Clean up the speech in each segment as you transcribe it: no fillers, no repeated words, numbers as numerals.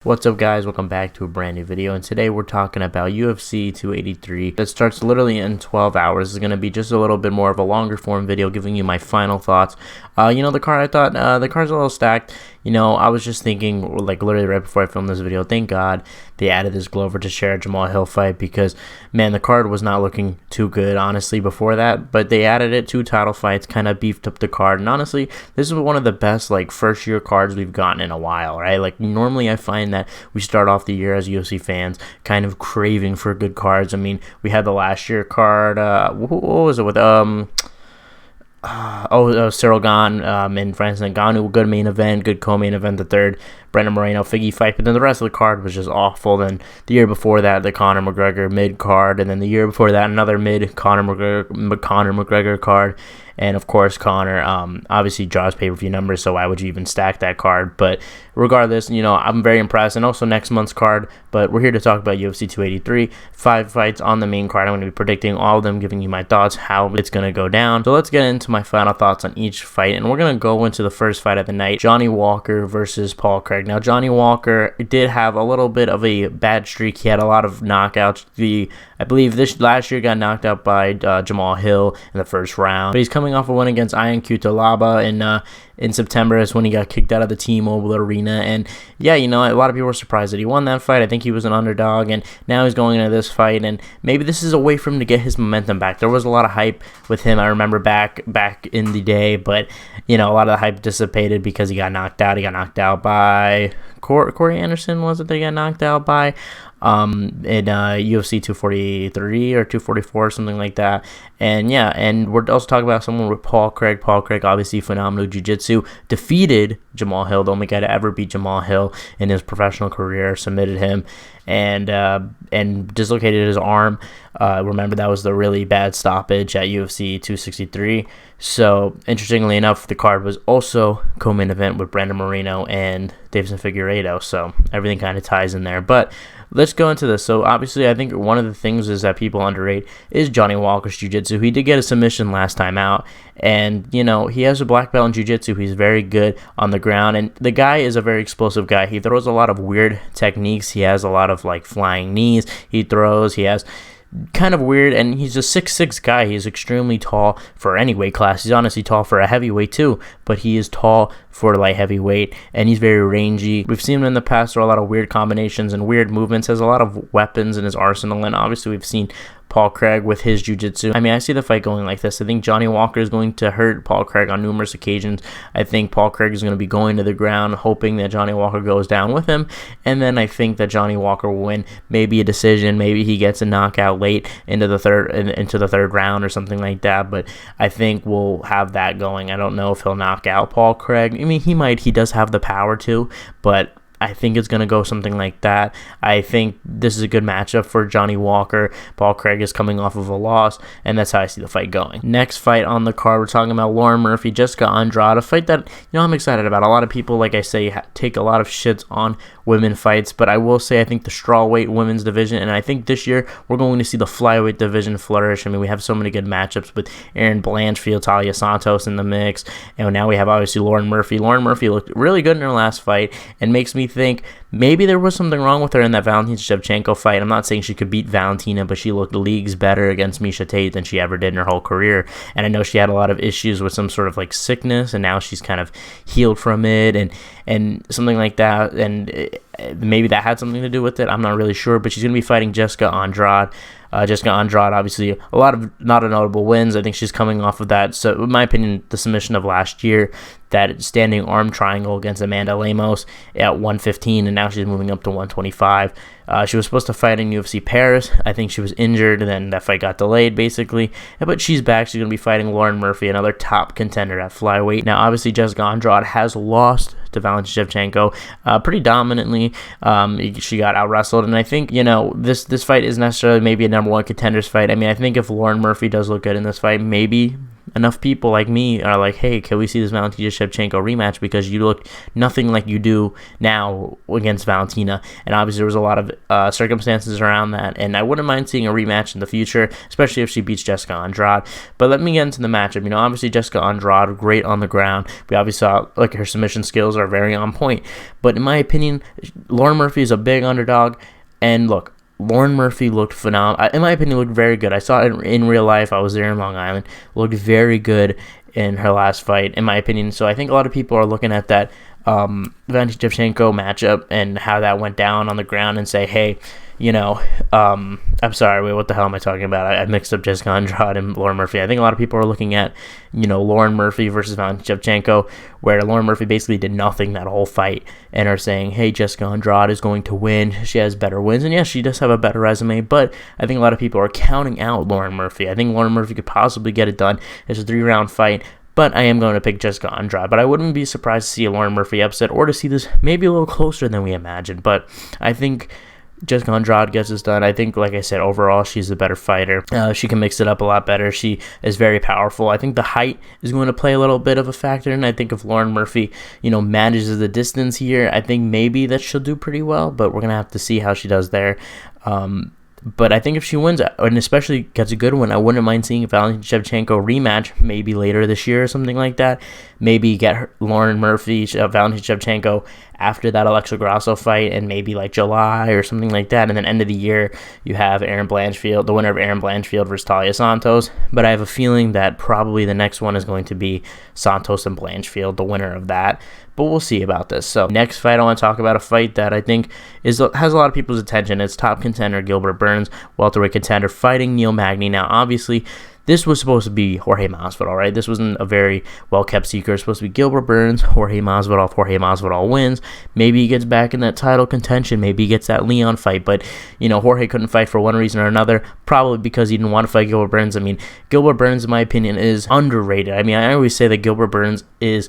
What's up, guys? Welcome back to a brand new video, and today we're talking about UFC 283 that starts literally in 12 hours. It's going to be just a little bit more of a longer form video giving you my final thoughts. The card, I thought the card's a little stacked. I was just thinking, like, literally right before I filmed this video, thank God they added this Glover Teixeira Jamahal fight, because man, the card was not looking too good honestly before that, but they added it. 2 title fights kind of beefed up the card, and honestly this is one of the best like first year cards we've gotten in a while, right? Like, normally I find that we start off the year as UFC fans kind of craving for good cards. I mean, we had the last year card, what was it with Cyril Gane and Francis Ngannou, good main event, good co-main event, the third Brendan Moreno Figgy fight, but then the rest of the card was just awful. Then the year before that, the Conor McGregor mid card, and then the year before that, another mid Conor McGregor card. And of course, Conor obviously draws pay-per-view numbers, so why would you even stack that card? But regardless, I'm very impressed. And also next month's card, but we're here to talk about UFC 283. 5 fights on the main card. I'm going to be predicting all of them, giving you my thoughts, how it's going to go down. So let's get into my final thoughts on each fight, and we're going to go into the first fight of the night, Johnny Walker versus Paul Craig. Now, Johnny Walker did have a little bit of a bad streak. He had a lot of knockouts. I believe this last year got knocked out by Jamahal in the first round, but he's coming off a win against Ian Cutelaba in September. Is when he got kicked out of the T-Mobile Arena. And yeah, a lot of people were surprised that he won that fight. I think he was an underdog, and now he's going into this fight, and maybe this is a way for him to get his momentum back. There was a lot of hype with him, I remember back in the day, but a lot of the hype dissipated because he got knocked out. He got knocked out by Corey Anderson, was it? They got knocked out by in UFC 243 or 244, something like that. And yeah, and we're also talking about someone with Paul Craig. Paul Craig, obviously phenomenal jiu-jitsu, defeated Jamahal, the only guy to ever beat Jamahal in his professional career, submitted him and dislocated his arm. Remember, that was the really bad stoppage at UFC 263. So interestingly enough, the card was also co-main event with Brandon Moreno and Deiveson Figueiredo, so everything kind of ties in there. But let's go into this. So obviously, I think one of the things is that people underrate is Johnny Walker's jiu-jitsu. He did get a submission last time out, and he has a black belt in jiu-jitsu. He's very good on the ground, and the guy is a very explosive guy. He throws a lot of weird techniques. He has a lot of like flying knees. He has kind of weird, and he's a 6'6" guy. He's extremely tall for any weight class. He's honestly tall for a heavyweight too, but he is tall for light heavyweight, and he's very rangy. We've seen him in the past throw a lot of weird combinations and weird movements. Has a lot of weapons in his arsenal, and obviously we've seen Paul Craig with his jiu-jitsu. I mean, I see the fight going like this. I think Johnny Walker is going to hurt Paul Craig on numerous occasions. I think Paul Craig is going to be going to the ground, hoping that Johnny Walker goes down with him, and then I think that Johnny Walker will win, maybe a decision, maybe he gets a knockout late into the third round or something like that. But I think we'll have that going. I don't know if he'll knock out Paul Craig. I mean, he might. He does have the power to, but I think it's going to go something like that. I think this is a good matchup for Johnny Walker. Paul Craig is coming off of a loss, and that's how I see the fight going. Next fight on the card, we're talking about Lauren Murphy, Jessica Andrade, a fight that I'm excited about. A lot of people, like I say, take a lot of shits on women fights, but I will say I think the strawweight women's division, and I think this year we're going to see the flyweight division flourish. I mean, we have so many good matchups with Erin Blanchfield, Talia Santos in the mix, and now we have obviously Lauren Murphy. Lauren Murphy looked really good in her last fight, and makes me think maybe there was something wrong with her in that Valentina Shevchenko fight. I'm not saying she could beat Valentina, but she looked leagues better against Miesha Tate than she ever did in her whole career. And I know she had a lot of issues with some sort of like sickness, and now she's kind of healed from it and something like that. And maybe that had something to do with it. I'm not really sure, but she's going to be fighting Jessica Andrade. Jessica Andrade, obviously, a lot of not notable wins. I think she's coming off of that. So, in my opinion, the submission of last year, that standing arm triangle against Amanda Lemos at 115, and now she's moving up to 125. She was supposed to fight in UFC Paris. I think she was injured, and then that fight got delayed, basically. But she's back. She's going to be fighting Lauren Murphy, another top contender at flyweight. Now, obviously, Jessica Andrade has lost to Valentina Shevchenko pretty dominantly. She got out-wrestled, and I think, this fight isn't necessarily maybe a number one contenders fight. I mean, I think if Lauren Murphy does look good in this fight, maybe enough people like me are like, hey, can we see this Valentina Shevchenko rematch, because you look nothing like you do now against Valentina, and obviously there was a lot of circumstances around that, and I wouldn't mind seeing a rematch in the future, especially if she beats Jessica Andrade. But let me get into the matchup. You know, obviously Jessica Andrade, great on the ground. We obviously saw like her submission skills are very on point, but in my opinion, Lauren Murphy is a big underdog, and look, Lauren Murphy looked phenomenal. In my opinion, looked very good. I saw it in real life. I was there in Long Island. Looked very good in her last fight, in my opinion. So I think a lot of people are looking at that Valentina Shevchenko matchup and how that went down on the ground and say, hey, you know, I'm sorry, wait, what the hell am I talking about? I mixed up Jessica Andrade and Lauren Murphy. I think a lot of people are looking at, you know, Lauren Murphy versus Valentina Shevchenko, where Lauren Murphy basically did nothing that whole fight, and are saying, hey, Jessica Andrade is going to win. She has better wins, and yes, she does have a better resume, but I think a lot of people are counting out Lauren Murphy. I think Lauren Murphy could possibly get it done. It's a 3-round fight, but I am going to pick Jessica Andrade. But I wouldn't be surprised to see a Lauren Murphy upset, or to see this maybe a little closer than we imagined. But I think Jessica Andrade gets this done. I think, like I said, overall, she's a better fighter. She can mix it up a lot better. She is very powerful. I think the height is going to play a little bit of a factor, and I think if Lauren Murphy, you know, manages the distance here, I think maybe that she'll do pretty well, but we're going to have to see how she does there. But I think if she wins, and especially gets a good one, I wouldn't mind seeing a Valentina Shevchenko rematch maybe later this year or something like that. Maybe get Lauren Murphy, Valentina Shevchenko after that Alexa Grasso fight, and maybe like July or something like that. And then end of the year, you have Erin Blanchfield, the winner of Erin Blanchfield versus Talia Santos. But I have a feeling that probably the next one is going to be Santos and Blanchfield, the winner of that. But we'll see about this. So next fight, I want to talk about a fight that I think has a lot of people's attention. It's top contender Gilbert Burns, welterweight contender, fighting Neil Magny. Now, obviously, this was supposed to be Jorge Masvidal, right? This wasn't a very well-kept secret. It was supposed to be Gilbert Burns, Jorge Masvidal. If Jorge Masvidal wins, maybe he gets back in that title contention. Maybe he gets that Leon fight. But, you know, Jorge couldn't fight for one reason or another, probably because he didn't want to fight Gilbert Burns. I mean, Gilbert Burns, in my opinion, is underrated. I mean, I always say that Gilbert Burns is,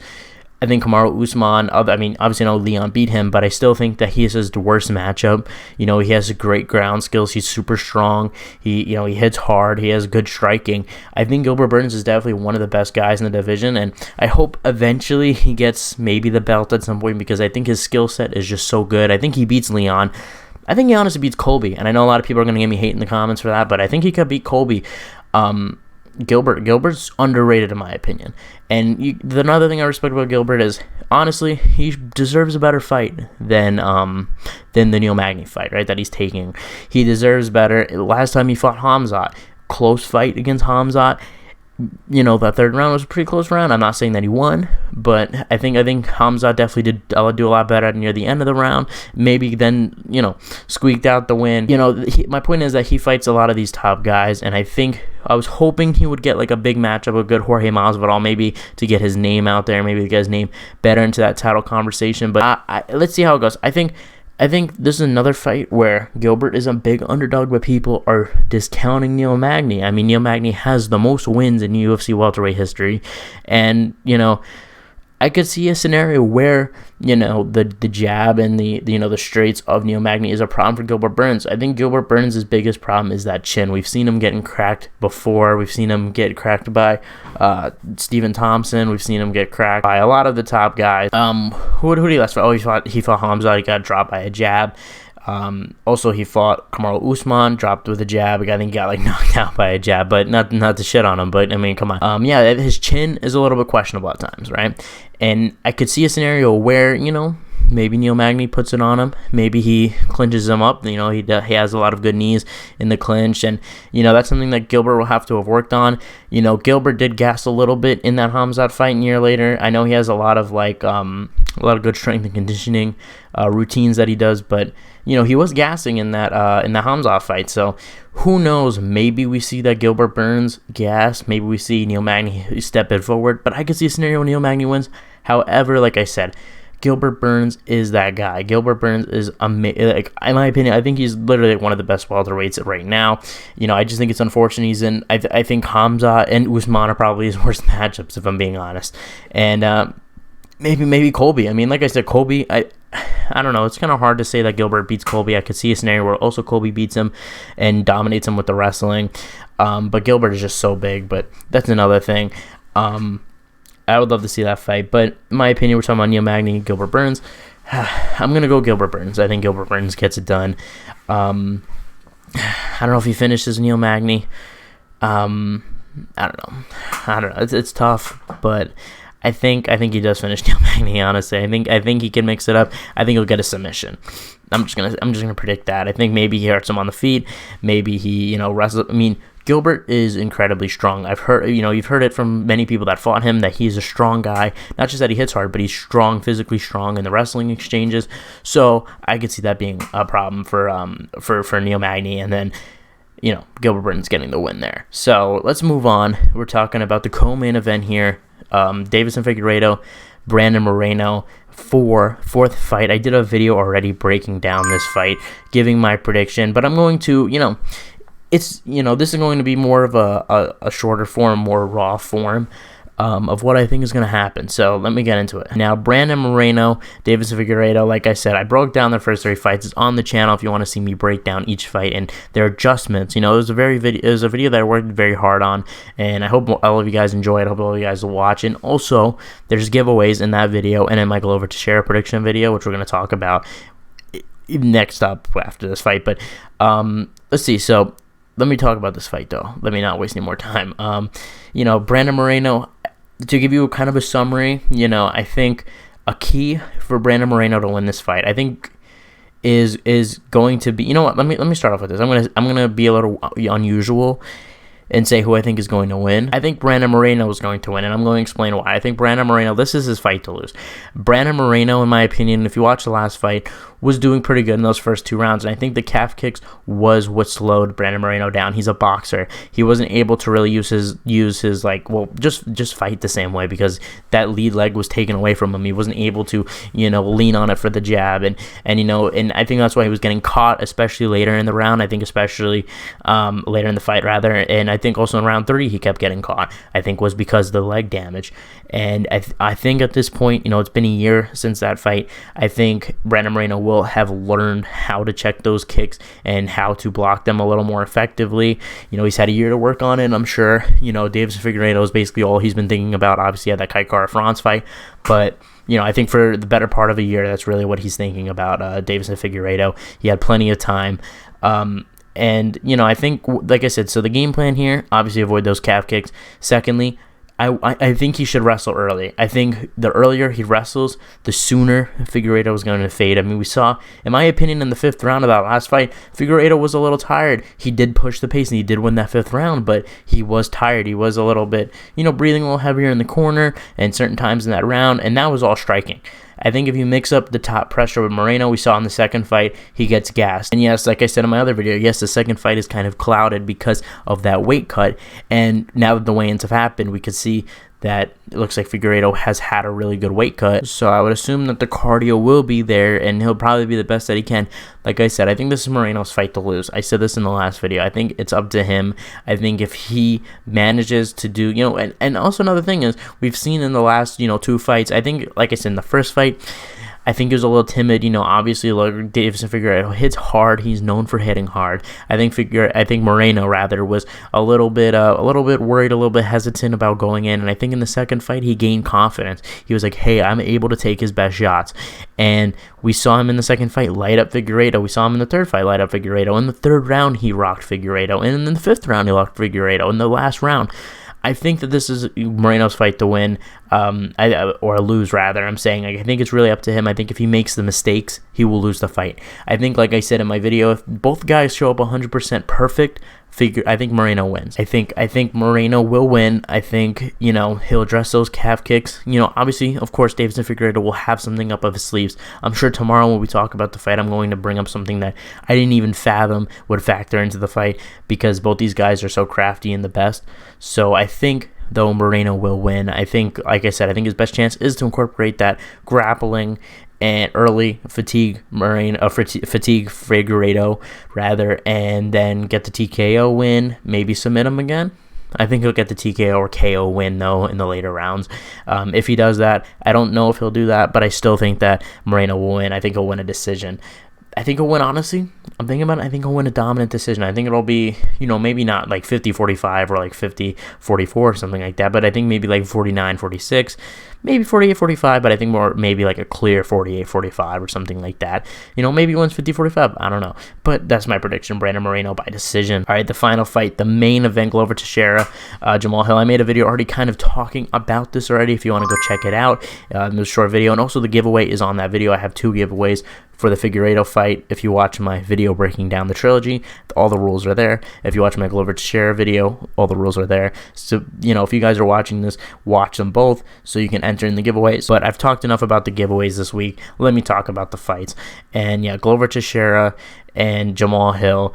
I think, Kamaru Usman, I mean, obviously I know Leon beat him, but I still think that he is his worst matchup. You know, he has great ground skills. He's super strong. He hits hard. He has good striking. I think Gilbert Burns is definitely one of the best guys in the division, and I hope eventually he gets maybe the belt at some point, because I think his skill set is just so good. I think he beats Leon. I think he honestly beats Colby, and I know a lot of people are going to give me hate in the comments for that, but I think he could beat Colby. Gilbert's underrated in my opinion, and another thing I respect about Gilbert is, honestly, he deserves a better fight than the Neil Magny fight, right, that he's taking. He deserves better. Last time he fought Hamzat, close fight against Hamzat. You know, that third round was a pretty close round. I'm not saying that he won, but I think Hamzat definitely did do a lot better near the end of the round. Maybe then, you know, squeaked out the win. You know, my point is that he fights a lot of these top guys, and I was hoping he would get like a big matchup, a good Jorge Masvidal, maybe to get his name out there, maybe to get his name better into that title conversation. But let's see how it goes. I think this is another fight where Gilbert is a big underdog, but people are discounting Neil Magny. I mean, Neil Magny has the most wins in UFC welterweight history, and, you know, I could see a scenario where, you know, the jab and the straights of Neil Magny is a problem for Gilbert Burns. I think Gilbert Burns' biggest problem is that chin. We've seen him getting cracked before. We've seen him get cracked by Stephen Thompson. We've seen him get cracked by a lot of the top guys. Who did he last fight? Oh, he fought Hamzat. He got dropped by a jab. Also, he fought Kamaru Usman, dropped with a jab. I think he got like knocked out by a jab, but not to shit on him. But I mean, come on. Yeah, his chin is a little bit questionable at times, right? And I could see a scenario where, you know, maybe Neil Magny puts it on him. Maybe he clinches him up. You know, he has a lot of good knees in the clinch, and, you know, that's something that Gilbert will have to have worked on. You know, Gilbert did gas a little bit in that Hamzat fight a year later. I know he has a lot of good strength and conditioning routines that he does, but, you know, he was gassing in the Hamzat fight. So who knows? Maybe we see that Gilbert Burns gas. Maybe we see Neil Magny step it forward. But I could see a scenario where Neil Magny wins. However, like I said, Gilbert Burns is that guy. Gilbert Burns is amazing. Like, in my opinion, I think he's literally one of the best welterweights right now. You know, I just think it's unfortunate he's in. I think Hamzat and Usman are probably his worst matchups, if I'm being honest. And maybe Colby. I mean, like I said, Colby, I don't know. It's kind of hard to say that Gilbert beats Colby. I could see a scenario where also Colby beats him and dominates him with the wrestling. But Gilbert is just so big. But that's another thing. I would love to see that fight. But in my opinion, we're talking about Neil Magny, Gilbert Burns. I'm going to go Gilbert Burns. I think Gilbert Burns gets it done. I don't know if he finishes Neil Magny. I don't know. It's tough, but I think he does finish Neil Magny. Honestly, I think he can mix it up. I think he'll get a submission. I'm just gonna predict that. I think maybe he hurts him on the feet. Maybe he wrestles. I mean, Gilbert is incredibly strong. I've heard you've heard it from many people that fought him that he's a strong guy. Not just that he hits hard, but he's strong, physically strong in the wrestling exchanges. So I could see that being a problem for Neil Magny, and then Gilbert Burns getting the win there. So let's move on. We're talking about the co-main event here. Deiveson Figueiredo, Brandon Moreno for fourth fight. I did a video already breaking down this fight, giving my prediction, but I'm going to, this is going to be more of a shorter form, more raw form of what I think is going to happen. So let me get into it. Now, Brandon Moreno, Deiveson Figueiredo, like I said, I broke down the first 3 fights. It's on the channel if you want to see me break down each fight and their adjustments. It was a video that I worked very hard on, and I hope all of you guys enjoy it. I hope all of you guys will watch. And also, there's giveaways in that video, and then my Glover to share a prediction video, which we're going to talk about next up after this fight. But let's see. So let me talk about this fight, though. Let me not waste any more time. Brandon Moreno, to give you kind of a summary, I think a key for Brandon Moreno to win this fight, I think, is going to be, let me start off with this. I'm gonna be a little unusual and say who I think is going to win. I think Brandon Moreno is going to win, and I'm going to explain why. I think Brandon Moreno, this is his fight to lose. Brandon Moreno, in my opinion, if you watch the last fight, was doing pretty good in those first 2 rounds, and I think the calf kicks was what slowed Brandon Moreno down. He's a boxer. He wasn't able to really use his just fight the same way because that lead leg was taken away from him. He wasn't able to, lean on it for the jab, and I think that's why he was getting caught, especially later in the round. I think especially later in the fight, rather, and I think also in round 3 he kept getting caught. I think was because of the leg damage, and I think at this point, it's been a year since that fight. I think Brandon Moreno will have learned how to check those kicks and how to block them a little more effectively. He's had a year to work on it. I'm sure, Deiveson Figueiredo is basically all he's been thinking about. Obviously, he had that Kai Kara-France fight, but I think for the better part of a year, that's really what he's thinking about. Deiveson Figueiredo, he had plenty of time. And, I think, like I said, so the game plan here, obviously avoid those calf kicks. Secondly, I think he should wrestle early. I think the earlier he wrestles, the sooner Figueiredo is going to fade. I mean, we saw, in my opinion, in the 5th round of that last fight, Figueiredo was a little tired. He did push the pace, and he did win that 5th round, but he was tired. He was a little bit, breathing a little heavier in the corner and certain times in that round, and that was all striking. I think if you mix up the top pressure with Moreno, we saw in the second fight, he gets gassed. And yes, like I said in my other video, yes, the second fight is kind of clouded because of that weight cut. And now that the weigh-ins have happened, we could see that it looks like Figueiredo has had a really good weight cut. So I would assume that the cardio will be there, and he'll probably be the best that he can. Like I said, I think this is Moreno's fight to lose. I said this in the last video. I think it's up to him. I think if he manages to do, and also another thing is, we've seen in the last, 2 fights, I think, like I said, in the first fight, I think he was a little timid. Obviously, like Deiveson Figueiredo hits hard. He's known for hitting hard. I think Moreno rather was a little bit worried, a little bit hesitant about going in. And I think in the second fight he gained confidence. He was like, "Hey, I'm able to take his best shots." And we saw him in the second fight light up Figueiredo. We saw him in the third fight light up Figueiredo. In the 3rd round, he rocked Figueiredo, and in the 5th round, he rocked Figueiredo. In the last round, I think that this is Moreno's fight to win, or lose, rather. I'm saying I think it's really up to him. I think if he makes the mistakes, he will lose the fight. I think, like I said in my video, if both guys show up 100% perfect, I think Moreno wins. I think Moreno will win. I think, he'll address those calf kicks. Obviously, of course, Deiveson Figueiredo will have something up of his sleeves. I'm sure tomorrow when we talk about the fight, I'm going to bring up something that I didn't even fathom would factor into the fight because both these guys are so crafty and the best. So I think, though, Moreno will win. I think, like I said, I think his best chance is to incorporate that grappling and early fatigue Figueiredo rather, and then get the TKO win, maybe submit him again. I think he'll get the TKO or KO win, though, in the later rounds. If he does that, I don't know if he'll do that, but I still think that Moreno will win. I think he'll win a decision. I think he'll win, honestly. I'm thinking about it. I think he'll win a dominant decision. I think it'll be, maybe not like 50-45 or like 50-44 or something like that, but I think maybe like 49-46, maybe 48-45, but I think more maybe like a clear 48-45 or something like that. Maybe he wins 50-45. I don't know. But that's my prediction. Brandon Moreno by decision. All right, the final fight, the main event, Glover Teixeira, Jamahal Hill. I made a video already kind of talking about this already if you want to go check it out. It was a short video, and also the giveaway is on that video. I have 2 giveaways for the Figueiredo fight. If you watch my video breaking down the trilogy, all the rules are there. If you watch my Glover Teixeira video, all the rules are there. So, if you guys are watching this, watch them both so you can enter in the giveaways. But I've talked enough about the giveaways this week. Let me talk about the fights. And yeah, Glover Teixeira and Jamahal Hill,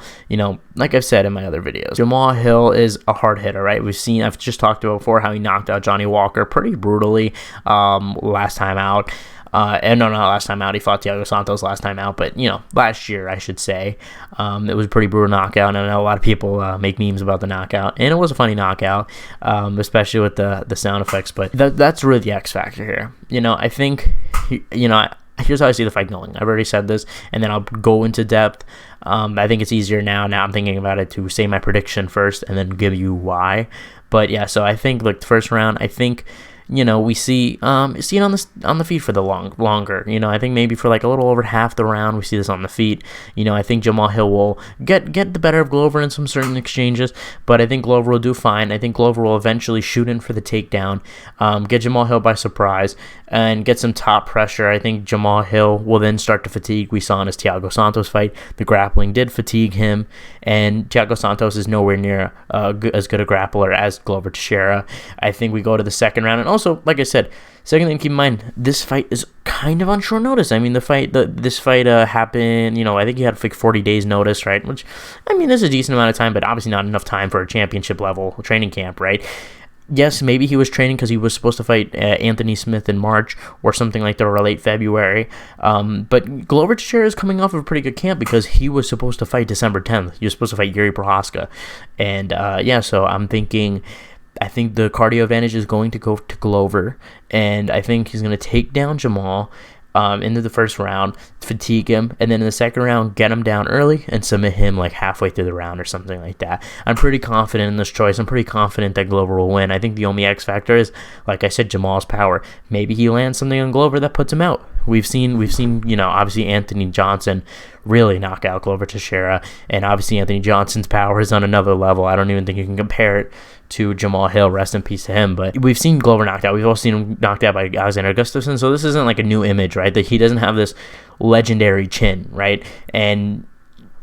like I've said in my other videos, Jamahal Hill is a hard hitter, right? I've just talked about before how he knocked out Johnny Walker pretty brutally last time out. And no, not last time out. He fought Thiago Santos last time out, but last year, I should say. It was a pretty brutal knockout, and I know a lot of people make memes about the knockout, and it was a funny knockout, especially with the sound effects. But that's really the X factor here. I think, here's how I see the fight going. I've already said this, and then I'll go into depth. I think it's easier now. Now I'm thinking about it to say my prediction first, and then give you why. But yeah, so I think like the first round, I think. We see it on the feet for the longer. I think maybe for like a little over half the round, we see this on the feet. I think Jamahal Hill will get the better of Glover in some certain exchanges, but I think Glover will do fine. I think Glover will eventually shoot in for the takedown, get Jamahal Hill by surprise, and get some top pressure. I think Jamahal Hill will then start to fatigue. We saw in his Thiago Santos fight, the grappling did fatigue him, and Thiago Santos is nowhere near as good a grappler as Glover Teixeira. I think we go to the second round, and also, like I said, second thing to keep in mind, this fight is kind of on short notice. I mean, this fight happened, I think he had like 40 days notice, right? Which, is a decent amount of time, but obviously not enough time for a championship level training camp, right? Yes, maybe he was training because he was supposed to fight Anthony Smith in March or something like that, or late February. But Glover Teixeira is coming off of a pretty good camp because he was supposed to fight December 10th. He was supposed to fight Yuri Prochazka. And so I'm thinking, I think the cardio advantage is going to go to Glover, and I think he's going to take down Jamahal into the first round, fatigue him, and then in the second round, get him down early and submit him like halfway through the round or something like that. I'm pretty confident in this choice. I'm pretty confident that Glover will win. I think the only X factor is, like I said, Jamal's power. Maybe he lands something on Glover that puts him out. We've seen, obviously Anthony Johnson really knock out Glover Teixeira, and obviously Anthony Johnson's power is on another level. I don't even think you can compare it to Jamahal Hill. Rest in peace to him. But we've seen Glover knocked out. We've also seen him knocked out by Alexander Gustafsson, so this isn't like a new image, right? That he doesn't have this legendary chin, right? And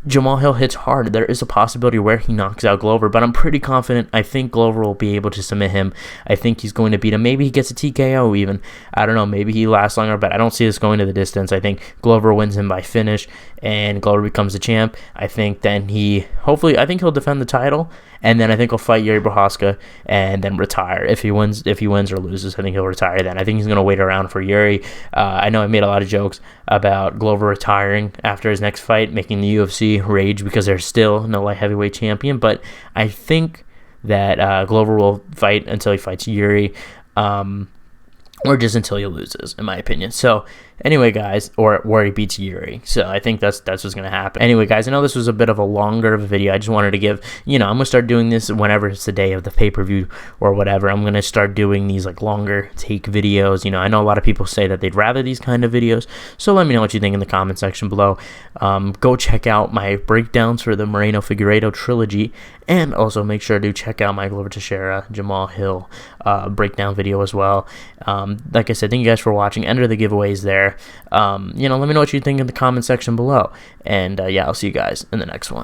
Jamahal Hill hits hard. There is a possibility where he knocks out Glover, but I'm pretty confident. I think Glover will be able to submit him. I think he's going to beat him. Maybe he gets a TKO even. I don't know. Maybe he lasts longer, but I don't see this going to the distance. I think Glover wins him by finish, and Glover becomes the champ. I think then I think he'll defend the title, and then I think he'll fight Yuri Prochazka and then retire. If he wins or loses, I think he'll retire then. I think he's going to wait around for Yuri. I know I made a lot of jokes about Glover retiring after his next fight, making the UFC rage because there's still no light heavyweight champion, but I think that Glover will fight until he fights Yuri, or just until he loses, in my opinion. So anyway, guys, or where he beats Yuri. So I think that's what's going to happen. Anyway, guys, I know this was a bit of a longer video. I just wanted to give, I'm going to start doing this whenever it's the day of the pay-per-view or whatever. I'm going to start doing these like longer take videos. I know a lot of people say that they'd rather these kind of videos. So let me know what you think in the comment section below. Go check out my breakdowns for the Moreno Figueiredo trilogy, and also make sure to check out my Glover Teixeira, Jamahal Hill breakdown video as well. Like I said, thank you guys for watching. Enter the giveaways there. Let me know what you think in the comment section below. And I'll see you guys in the next one.